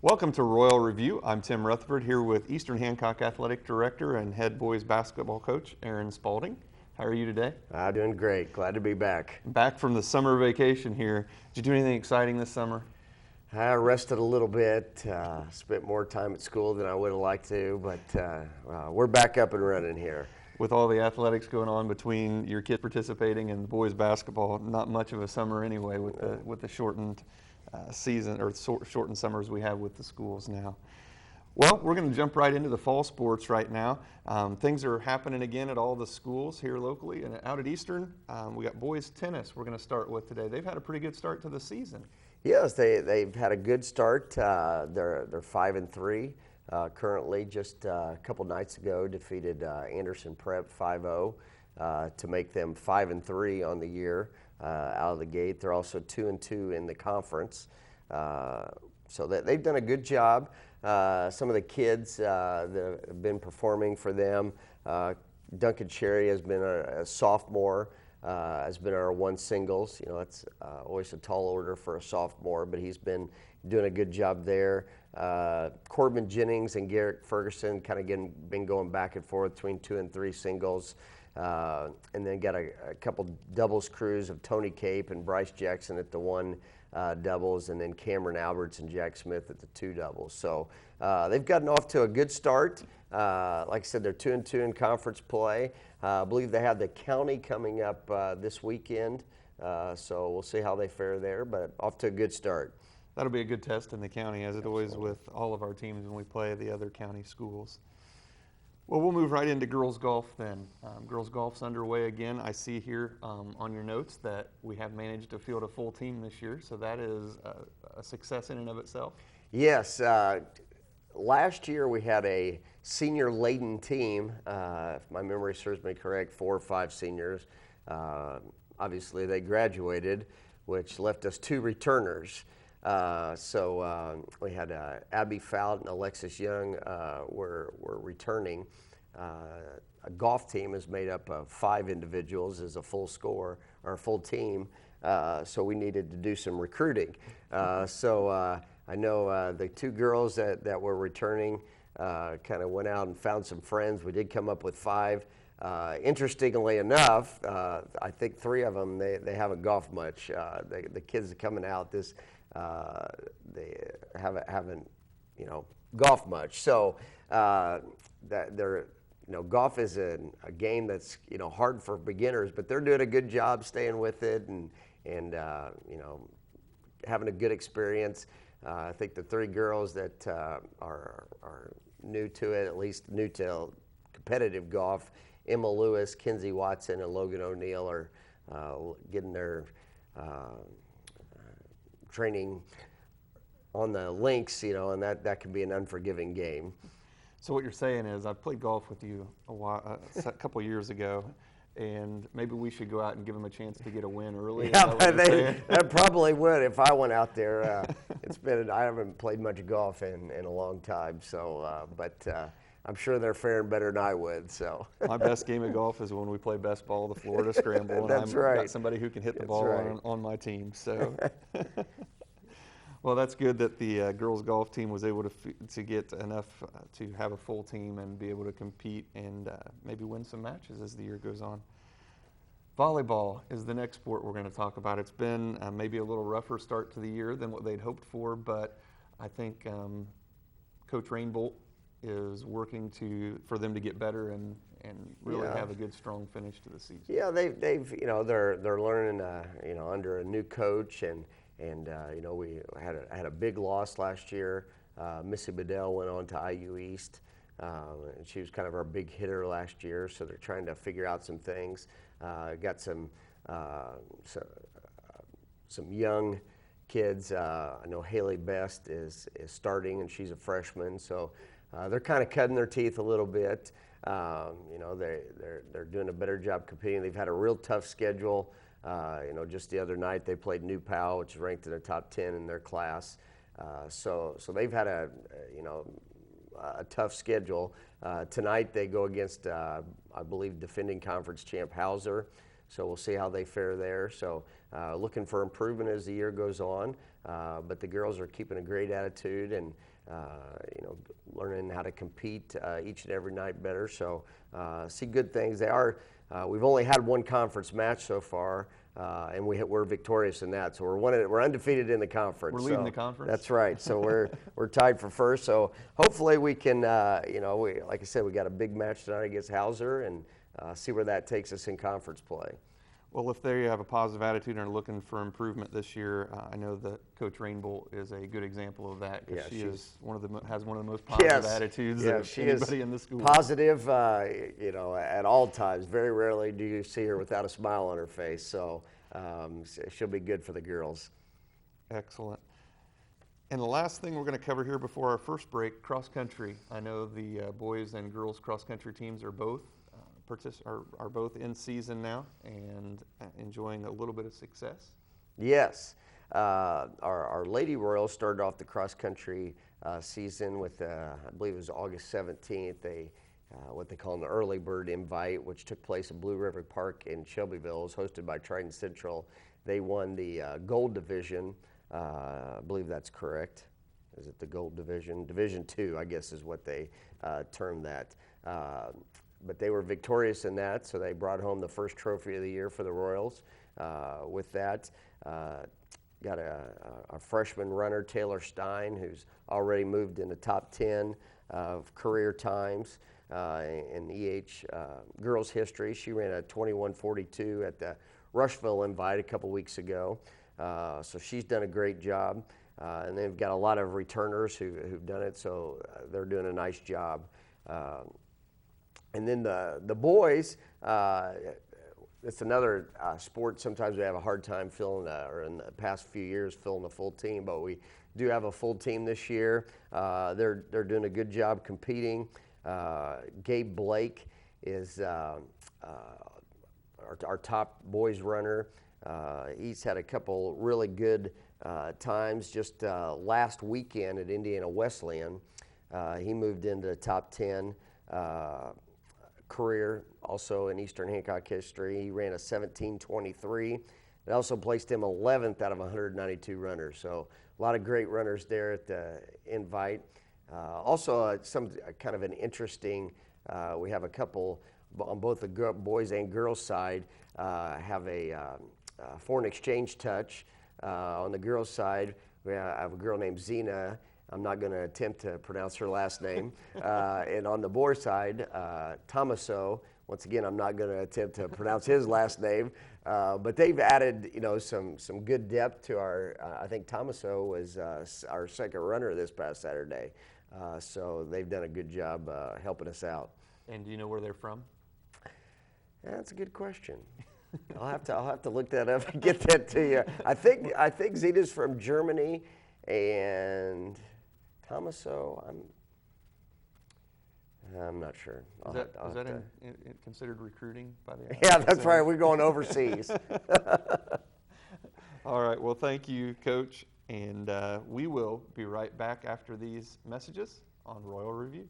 Welcome to Royal Review. I'm Tim Rutherford here with Eastern Hancock Athletic Director and head boys basketball coach Aaron Spalding. How are you today? Doing great. Glad to be back. Back from the summer vacation here. Did you do anything exciting this summer? I rested a little bit, spent more time at school than I would have liked to, but we're back up and running here. With all the athletics going on between your kids participating and boys basketball, not much of a summer anyway with the shortened season or shortened summers we have with the schools now. Well, we're going to jump right into the fall sports right now. Things are happening again at all the schools here locally and out at Eastern. We got boys tennis we're going to start with today. They've had a pretty good start to the season. Yes, they've had a good start. They're 5-3 currently. Just a couple nights ago, defeated Anderson Prep 5-0 to make them 5-3 on the year out of the gate. They're also 2-2 in the conference, so they've done a good job. Some of the kids that have been performing for them, Duncan Cherry has been a sophomore. Has been our one singles. You know, that's always a tall order for a sophomore, but he's been doing a good job there. Corbin Jennings and Garrett Ferguson kind of been going back and forth between 2 and 3 singles. And then got a couple doubles crews of Tony Cape and Bryce Jackson at the 1 doubles, and then Cameron Alberts and Jack Smith at the 2 doubles. So they've gotten off to a good start. Like I said, they're 2-2 in conference play. I believe they have the county coming up this weekend, so we'll see how they fare there, but off to a good start. That'll be a good test in the county, as it always with all of our teams when we play the other county schools. Well, we'll move right into girls golf then. Girls golf's underway again. I see here on your notes that we have managed to field a full team this year, so that is a success in and of itself. Yes. Last year we had a senior-laden team, if my memory serves me correct, 4 or 5 seniors. Obviously they graduated, which left us 2 returners. So we had Abby Fout and Alexis Young were returning. A golf team is made up of 5 individuals as a full score or a full team, so we needed to do some recruiting. I know the 2 girls that were returning kind of went out and found some friends. We did come up with 5. Interestingly enough, I think 3 of them, they haven't golfed much. The kids are coming out they haven't golfed much. So golf is a game that's hard for beginners, but they're doing a good job staying with it and having a good experience. I think the 3 girls that are new to it, at least new to competitive golf, Emma Lewis, Kinsey Watson, and Logan O'Neill are getting their training on the links, and that can be an unforgiving game. So what you're saying is, I played golf with you a couple years ago, and maybe we should go out and give them a chance to get a win early. Yeah, that probably would if I went out there. I haven't played much golf in a long time, so but I'm sure they're faring better than I would. So my best game of golf is when we play best ball, the Florida Scramble, and That's I've right. got somebody who can hit the That's ball right. on my team. So. Well, that's good that the girls golf team was able to get enough to have a full team and be able to compete and maybe win some matches as the year goes on. Volleyball is the next sport we're going to talk about. It's been maybe a little rougher start to the year than what they'd hoped for, but I think Coach Rainbolt is working for them to get better and really have a good, strong finish to the season. Yeah, they've they're learning under a new coach and we had a big loss last year. Missy Bedell went on to IU East, and she was kind of our big hitter last year. So they're trying to figure out some things. Got some young kids. I know Haley Best is starting, and she's a freshman. So they're kind of cutting their teeth a little bit. They're doing a better job competing. They've had a real tough schedule. Just the other night they played New Pal, which is ranked in the top 10 in their class. So they've had a tough schedule. Tonight they go against, I believe, defending conference champ Hauser. So we'll see how they fare there. So looking for improvement as the year goes on. But the girls are keeping a great attitude and learning how to compete each and every night better. So see good things. They are. We've only had one conference match so far, and we're victorious in that. So we're undefeated in the conference. We're leading the conference. That's right. So we're tied for first. So hopefully we can. Like I said, we got a big match tonight against Hauser, and see where that takes us in conference play. Well, if they have a positive attitude and are looking for improvement this year, I know that Coach Rainbolt is a good example of that. Yeah, she is has one of the most positive attitudes of anybody in the school. Positive, at all times. Very rarely do you see her without a smile on her face. So she'll be good for the girls. Excellent. And the last thing we're going to cover here before our first break, cross country. I know the boys and girls cross country teams are both are both in season now and enjoying a little bit of success. Yes. Our Lady Royals started off the cross country season with, I believe it was August 17th, what they call an early bird invite, which took place at Blue River Park in Shelbyville. It was hosted by Trident Central. They won the gold division. I believe that's correct. Is it the gold division? Division 2, I guess, is what they termed that. But they were victorious in that, so they brought home the first trophy of the year for the Royals. With that, got a freshman runner, Taylor Stein, who's already moved into top 10 of career times in EH girls history. She ran a 21:42 at the Rushville Invite a couple weeks ago. So she's done a great job. And they've got a lot of returners who've done it, so they're doing a nice job. And then the boys, it's another sport. Sometimes we have a hard time filling, or in the past few years, filling a full team. But we do have a full team this year. They're doing a good job competing. Gabe Blake is our top boys runner. He's had a couple really good times. Just last weekend at Indiana Wesleyan, he moved into the top 10. Career also in Eastern Hancock history. He ran a 17:23. It also placed him 11th out of 192 runners. So a lot of great runners there at the Invite. Also some kind of an interesting, we have a couple on both the boys and girls side have a foreign exchange touch. On the girls side, I have a girl named Zena. I'm not going to attempt to pronounce her last name. And on the boys side, Tomaso. Once again, I'm not going to attempt to pronounce his last name. But they've added, some good depth to our. I think Tomaso was our second runner this past Saturday. So they've done a good job helping us out. And do you know where they're from? Yeah, that's a good question. I'll have to look that up and get that to you. I think Zena's from Germany, and Tomaso, I'm not sure. Is that considered recruiting by the? Yeah, that's right. We're going overseas. All right. Well, thank you, Coach, and we will be right back after these messages on Royal Review.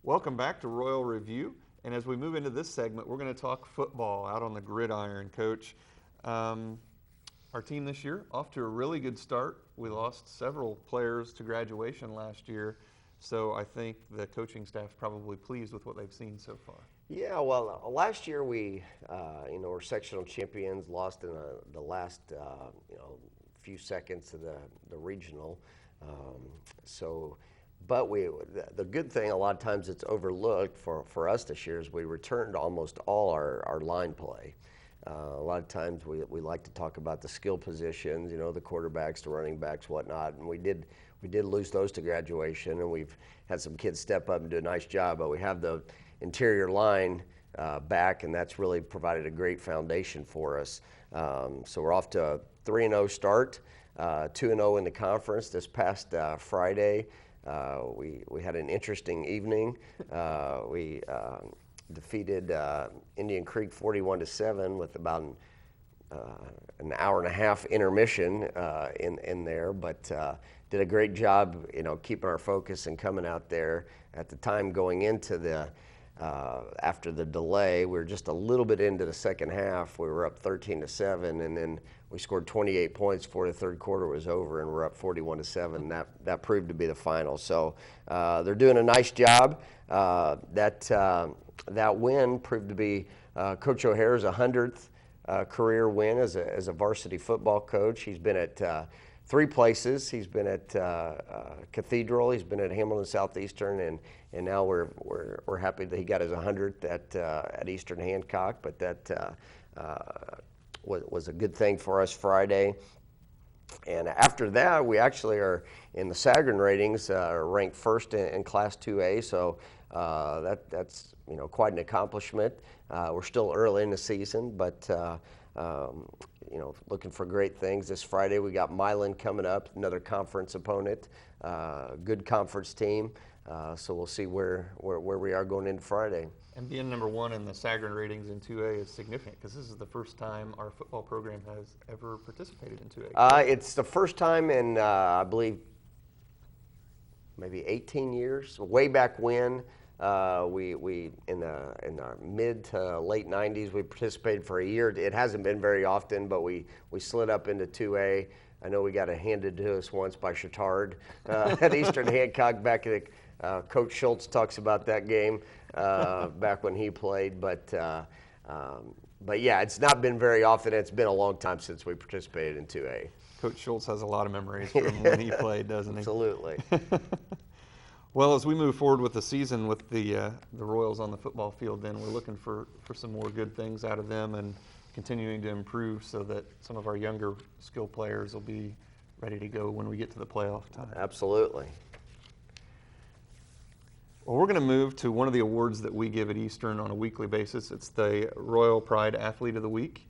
Welcome back to Royal Review, and as we move into this segment, we're going to talk football out on the gridiron, Coach. Our team this year off to a really good start. We lost several players to graduation last year, so I think the coaching staff's probably pleased with what they've seen so far. Yeah, well, last year we, were sectional champions, lost in the last, few seconds of the regional. But the good thing, a lot of times it's overlooked for us this year, is we returned almost all our line play. A lot of times we like to talk about the skill positions, the quarterbacks, the running backs, whatnot, and we did lose those to graduation, and we've had some kids step up and do a nice job, but we have the interior line back, and that's really provided a great foundation for us. So we're off to a 3-0 start, 2-0 in the conference. This past Friday, we had an interesting evening. We defeated Indian Creek 41-7 with about an hour and a half intermission in there, but did a great job, keeping our focus and coming out there. At the time going into the after the delay, we were just a little bit into the second half. We were up 13-7, and then we scored 28 points before the third quarter was over, and we're up 41-7. That proved to be the final. So they're doing a nice job. That win proved to be Coach O'Hare's 100th career win as a varsity football coach. He's been at 3 places. He's been at Cathedral. He's been at Hamilton Southeastern, and now we're happy that he got his 100th at Eastern Hancock. But that was a good thing for us Friday. And after that, we actually are in the Sagarin ratings, ranked first in Class 2A. So that's quite an accomplishment. We're still early in the season, but looking for great things. This Friday we got Milan coming up, another conference opponent, good conference team. So we'll see where we are going into Friday. And being number 1 in the Sagarin ratings in 2A is significant because this is the first time our football program has ever participated in 2A. It's the first time in, I believe, maybe 18 years. Way back when, we in the mid to late 90s, we participated for a year. It hasn't been very often, but we slid up into 2A. I know we got it handed to us once by Chittard at Eastern Hancock back at Coach Schultz talks about that game back when he played. But yeah, it's not been very often. It's been a long time since we participated in 2A. Coach Schultz has a lot of memories from when he played, doesn't he? Absolutely. Well, as we move forward with the season with the Royals on the football field, then we're looking for some more good things out of them and continuing to improve so that some of our younger skill players will be ready to go when we get to the playoff time. Absolutely. Well, we're going to move to one of the awards that we give at Eastern on a weekly basis. It's the Royal Pride Athlete of the Week.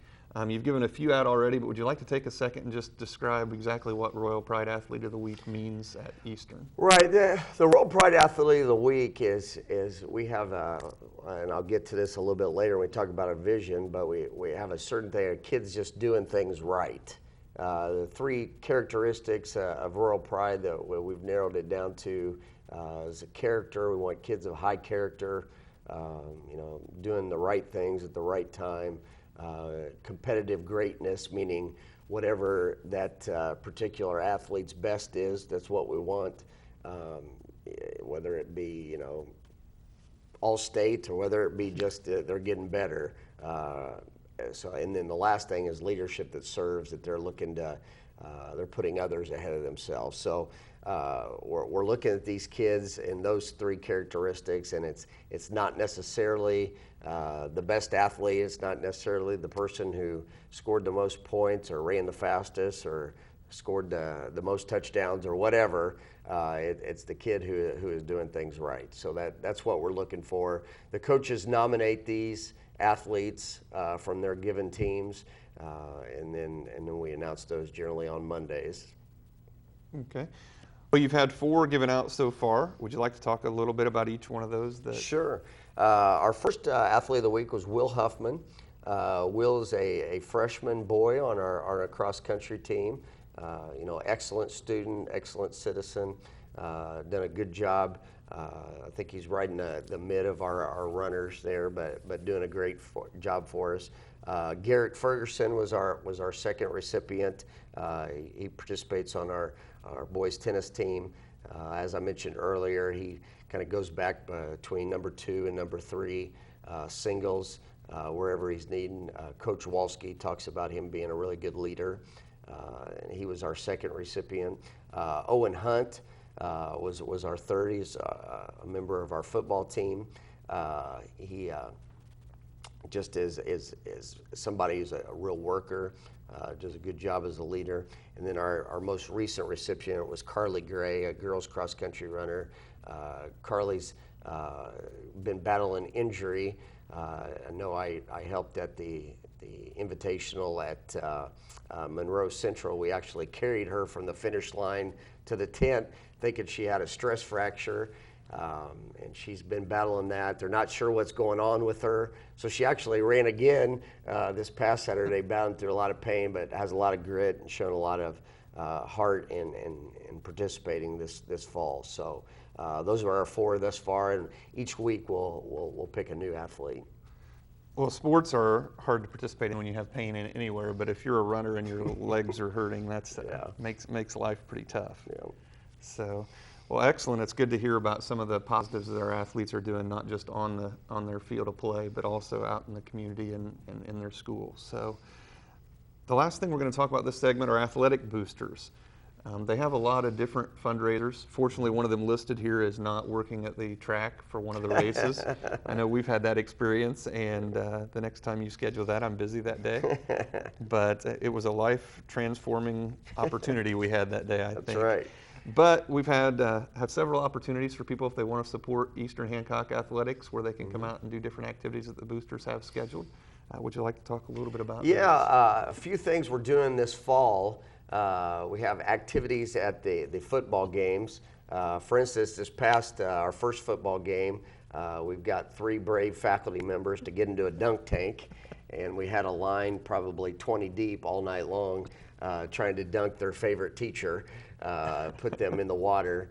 You've given a few out already, but would you like to take a second and just describe exactly what Royal Pride Athlete of the Week means at Eastern? Right. The Royal Pride Athlete of the Week is we have, and I'll get to this a little bit later when we talk about a vision, but we have a certain thing of kids just doing things right. The 3 characteristics of Royal Pride that we've narrowed it down to is a character. We want kids of high character, doing the right things at the right time. Competitive greatness, meaning whatever that particular athlete's best is, that's what we want, whether it be, all state or whether it be just they're getting better. And then the last thing is leadership that serves, that they're looking to, they're putting others ahead of themselves. So we're looking at these kids in those 3 characteristics, and it's not necessarily the best athlete. It's not necessarily the person who scored the most points or ran the fastest or scored the most touchdowns or whatever. It's the kid who is doing things right. So that's what we're looking for. The coaches nominate these athletes from their given teams, and then we announce those generally on Mondays. Okay. Well, you've had 4 given out so far. Would you like to talk a little bit about each one of those? Sure. Our first athlete of the week was Will Huffman. Will is a freshman boy on our cross-country team. Excellent student, excellent citizen, done a good job. I think he's right in the mid of our runners there, but doing a great job for us. Garrett Ferguson was our second recipient. He participates on our boys tennis team. As I mentioned earlier, he kind of goes back between number 2 and number 3 singles wherever he's needing. Coach Walski talks about him being a really good leader. He was our second recipient. Owen Hunt was our third. He's a member of our football team. He just is somebody who's a real worker, does a good job as a leader. And then our most recent recipient was Carly Gray, a girls cross-country runner. Carly's been battling injury I know I helped at the Invitational at Monroe Central. We actually carried her from the finish line to the tent, thinking she had a stress fracture. And she's been battling that. They're not sure what's going on with her. So she actually ran again this past Saturday, battling through a lot of pain, but has a lot of grit and shown a lot of heart in participating this fall. So those are our 4 thus far, and each week we'll pick a new athlete. Well, sports are hard to participate in when you have pain in anywhere, but if you're a runner and your legs are hurting, that's makes life pretty tough. Yeah. So, well, excellent. It's good to hear about some of the positives that our athletes are doing, not just on their field of play, but also out in the community and in their schools. So, the last thing we're going to talk about this segment are athletic boosters. They have a lot of different fundraisers. Fortunately, one of them listed here is not working at the track for one of the races. I know we've had that experience, and the next time you schedule that, I'm busy that day. But it was a life-transforming opportunity we had that day, I think. That's right. But we've had several opportunities for people if they want to support Eastern Hancock Athletics, where they can come out and do different activities that the boosters have scheduled. Would you like to talk a little bit about Yeah, a few things we're doing this fall. We have activities at the football games. For instance, this past our first football game, we've got 3 brave faculty members to get into a dunk tank, and we had a line probably 20 deep all night long trying to dunk their favorite teacher, put them in the water.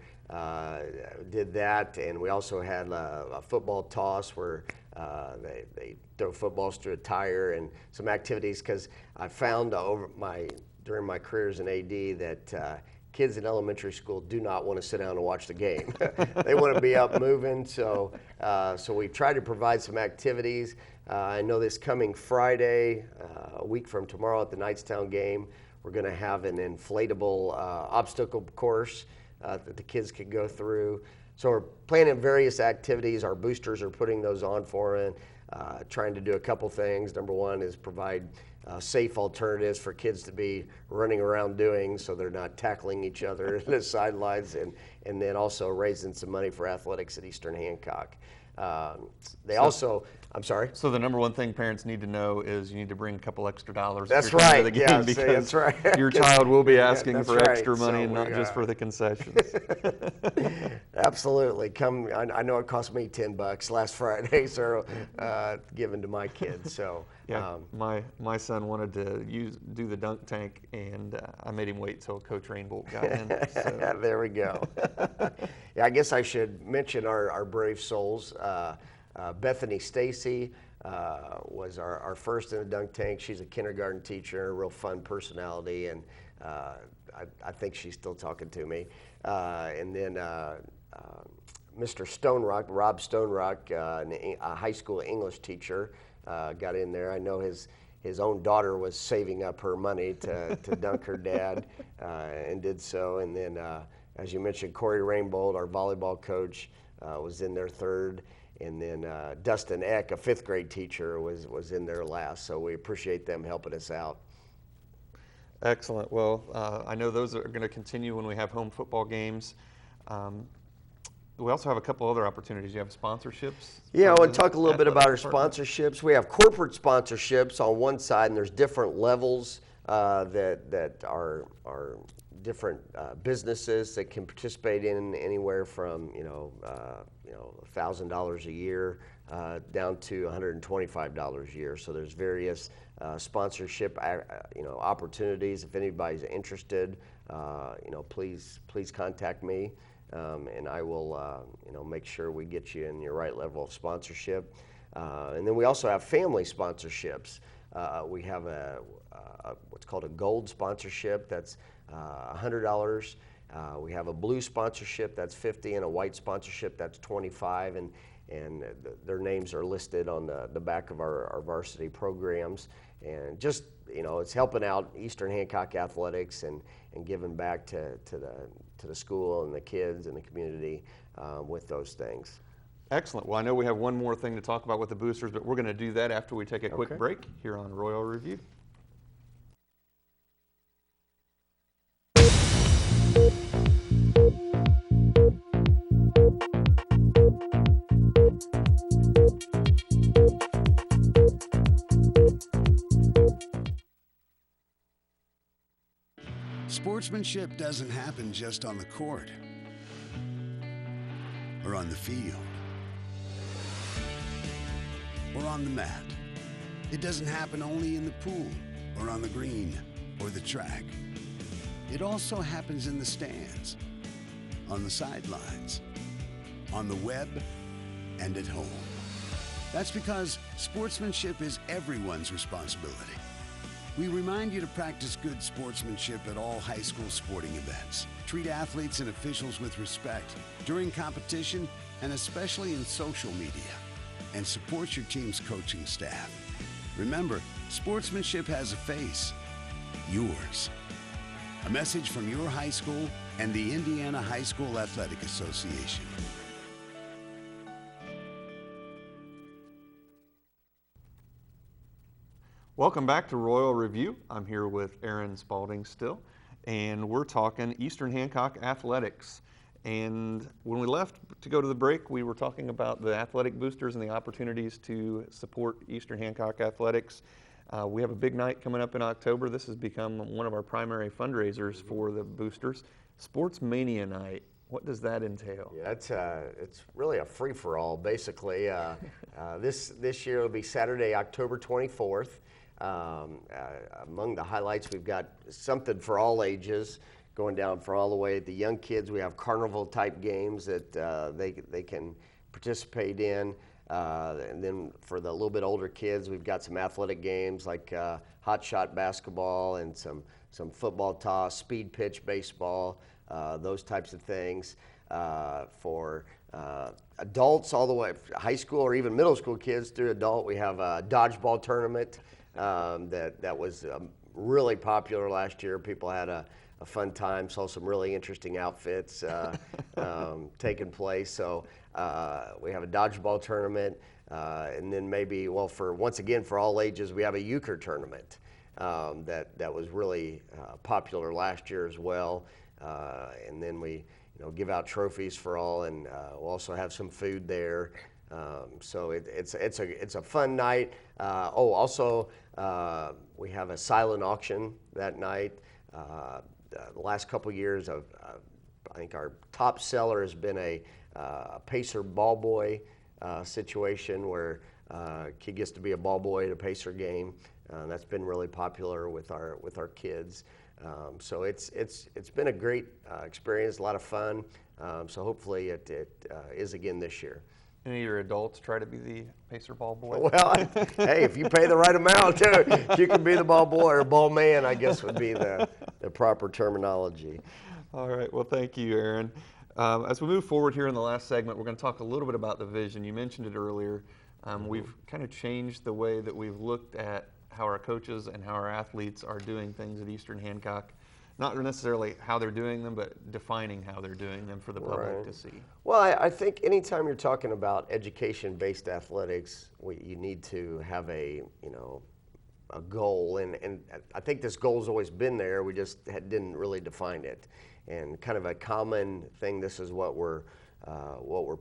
Did that, and we also had a football toss where they throw footballs through a tire, and some activities, because I found during my career as an AD that kids in elementary school do not want to sit down and watch the game. They want to be up moving, so we've tried to provide some activities. I know this coming Friday, a week from tomorrow at the Knightstown game, we're going to have an inflatable obstacle course that the kids can go through. So we're planning various activities. Our boosters are putting those on for it, trying to do a couple things. Number one is provide safe alternatives for kids to be running around doing, so they're not tackling each other in the sidelines, and then also raising some money for athletics at Eastern Hancock. I'm sorry? So the number one thing parents need to know is you need to bring a couple extra dollars That's if you're coming right. to the game, Yeah, because that's right. your child will be asking That's for right. extra money So and not just for the concessions. Absolutely. Come. I know it cost me $10 last Friday, so given to my kids. So Yeah, my son wanted to do the dunk tank, and I made him wait till Coach Rainbolt got in. So. There we go. Yeah, I guess I should mention our brave souls. Bethany Stacy was our first in the dunk tank. She's a kindergarten teacher, a real fun personality, and I think she's still talking to me. And then Mr. Stonerock, Rob Stonerock, a high school English teacher, got in there. I know his own daughter was saving up her money to dunk her dad, and did so. And then, as you mentioned, Corey Rainbolt, our volleyball coach, was in there third. And then Dustin Eck, a 5th grade teacher, was in there last. So we appreciate them helping us out. Excellent. Well, I know those are going to continue when we have home football games. We also have a couple other opportunities. You have sponsorships? Yeah, I want to talk a little bit about our sponsorships. We have corporate sponsorships on one side, and there's different levels that are different businesses that can participate in, anywhere from $1,000 a year down to $125 a year. So there's various sponsorship opportunities. If anybody's interested, please contact me, and I will make sure we get you in your right level of sponsorship. And then we also have family sponsorships. We have what's called a gold sponsorship. That's $100. We have a blue sponsorship, that's $50, and a white sponsorship, that's $25, and their names are listed on the back of our varsity programs. And just, it's helping out Eastern Hancock Athletics and giving back to the school and the kids and the community with those things. Excellent. Well, I know we have one more thing to talk about with the boosters, but we're going to do that after we take a quick break here on Royal Review. Sportsmanship doesn't happen just on the court or on the field or on the mat. It doesn't happen only in the pool or on the green or the track. It also happens in the stands, on the sidelines, on the web, and at home. That's because sportsmanship is everyone's responsibility. We remind you to practice good sportsmanship at all high school sporting events. Treat athletes and officials with respect during competition and especially in social media. And support your team's coaching staff. Remember, sportsmanship has a face, yours. A message from your high school and the Indiana High School Athletic Association. Welcome back to Royal Review. I'm here with Aaron Spalding still, and we're talking Eastern Hancock athletics. And when we left to go to the break, we were talking about the athletic boosters and the opportunities to support Eastern Hancock athletics. We have a big night coming up in October. This has become one of our primary fundraisers for the boosters. Sports Mania Night, what does that entail? Yeah, it's really a free-for-all, basically. This year it'll be Saturday, October 24th. Among the highlights, we've got something for all ages, going down for all the way. The young kids, we have carnival-type games that they can participate in. And then for the little bit older kids, we've got some athletic games like hot shot basketball and some football toss, speed pitch baseball, those types of things. For adults all the way, high school or even middle school kids through adult, we have a dodgeball tournament that was really popular last year. People had a fun time, saw some really interesting outfits taking place. So we have a dodgeball tournament, and then maybe, well, once again, for all ages, we have a euchre tournament that was really popular last year as well. And then we give out trophies for all, and we'll also have some food there. So it's a fun night. Also we have a silent auction that night. The last couple years, I think our top seller has been a Pacer ball boy situation where kid gets to be a ball boy at a Pacer game. That's been really popular with our kids. So it's been a great experience, a lot of fun. So hopefully it is again this year. Any of your adults try to be the Pacer ball boy? Well, hey, if you pay the right amount, you can be the ball boy or ball man, I guess would be the proper terminology. All right. Well, thank you, Aaron. As we move forward here in the last segment, we're going to talk a little bit about the vision. You mentioned it earlier. We've kind of changed the way that we've looked at how our coaches and how our athletes are doing things at Eastern Hancock. Not necessarily how they're doing them, but defining how they're doing them for the public to see. Well, I think anytime you're talking about education-based athletics, you need to have a goal, and I think this goal's always been there. We just didn't really define it, and kind of a common thing. This is what we're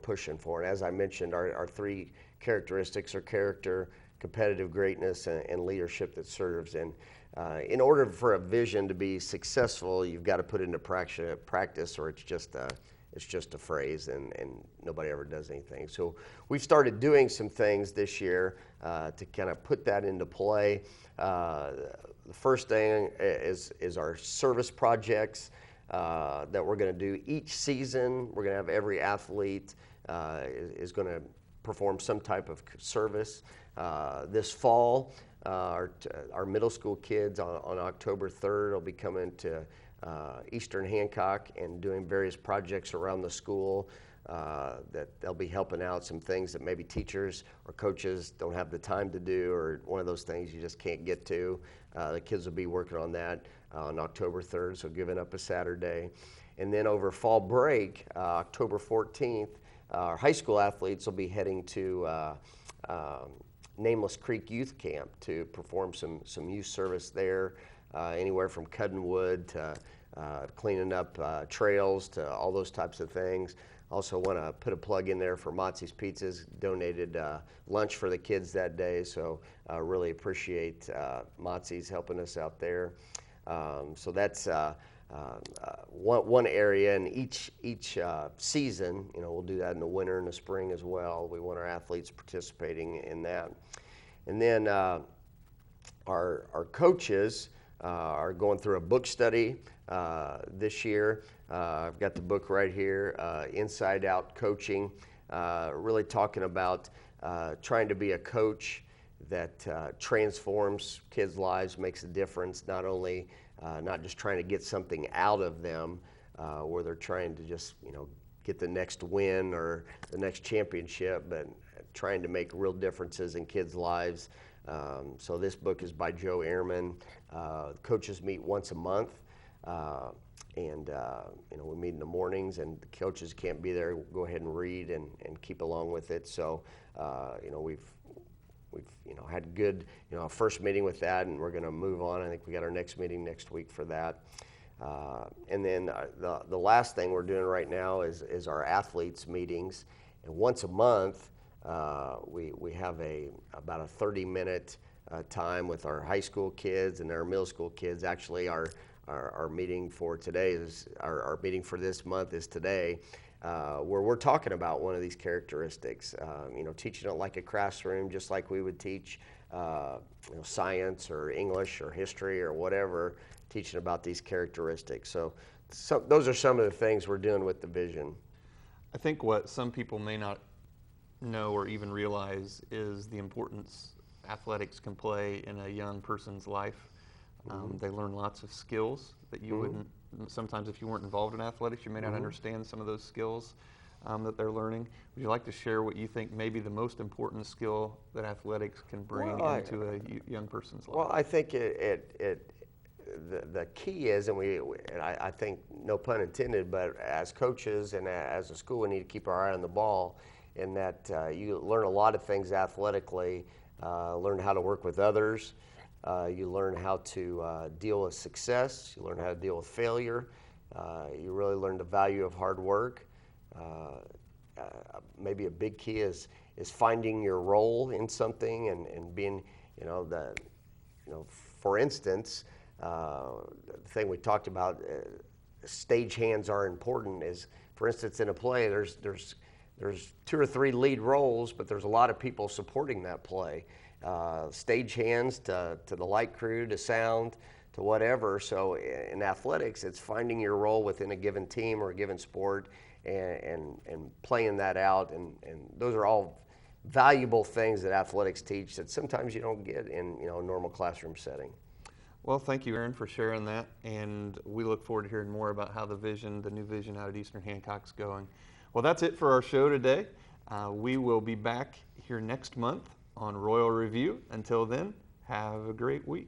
pushing for. And as I mentioned, our three characteristics are character, competitive greatness, and leadership that serves. And in order for a vision to be successful, you've got to put it into practice, or it's just a phrase, and nobody ever does anything. So we've started doing some things this year to kind of put that into play. The first thing is our service projects that we're going to do each season. We're going to have every athlete is going to perform some type of service. This fall, our middle school kids on October 3rd will be coming to Eastern Hancock and doing various projects around the school that they'll be helping out some things that maybe teachers or coaches don't have the time to do, or one of those things you just can't get to. The kids will be working on that on October 3rd, so giving up a Saturday. And then over fall break, October 14th, our high school athletes will be heading to Nameless Creek Youth Camp to perform some youth service there, anywhere from cutting wood to cleaning up trails to all those types of things. Also want to put a plug in there for Motzi's Pizzas, donated lunch for the kids that day, so really appreciate Motzi's helping us out there. So that's one area in each season. We'll do that in the winter and the spring as well. We want our athletes participating in that. And then our coaches are going through a book study this year. I've got the book right here, Inside Out Coaching, really talking about trying to be a coach that transforms kids' lives, makes a difference, not just trying to get something out of them where they're trying to just get the next win or the next championship, but trying to make real differences in kids' lives. So this book is by Joe Ehrman. Coaches meet once a month, and we meet in the mornings, and the coaches can't be there. We'll go ahead and read and keep along with it. So we've had good first meeting with that, and we're going to move on. I think we got our next meeting next week for that. And then the last thing we're doing right now is our athletes meetings, and once a month we have about a 30-minute time with our high school kids and our middle school kids. Actually, our meeting for today is our meeting for this month is today, where we're talking about one of these characteristics. Teaching it like a classroom, just like we would teach science or English or history or whatever. Teaching about these characteristics. So those are some of the things we're doing with the vision. I think what some people may not know or even realize is the importance athletics can play in a young person's life. They learn lots of skills that you wouldn't, sometimes if you weren't involved in athletics, you may not understand some of those skills that they're learning. Would you like to share what you think may be the most important skill that athletics can bring into a young person's life? Well, I think the key is, and I think, no pun intended, but as coaches and as a school, we need to keep our eye on the ball, in that you learn a lot of things athletically, learn how to work with others, you learn how to deal with success, you learn how to deal with failure, you really learn the value of hard work. Maybe a big key is finding your role in something and being, for instance, the thing we talked about, stage hands are important. Is, for instance, in a play, there's 2 or 3 lead roles, but there's a lot of people supporting that play. Stage hands to the light crew, to sound, to whatever. So in athletics, it's finding your role within a given team or a given sport and playing that out. And those are all valuable things that athletics teach that sometimes you don't get in a normal classroom setting. Well, thank you, Aaron, for sharing that, and we look forward to hearing more about how the new vision out at Eastern Hancock's going. Well, that's it for our show today. We will be back here next month on Royal Review. Until then, have a great week.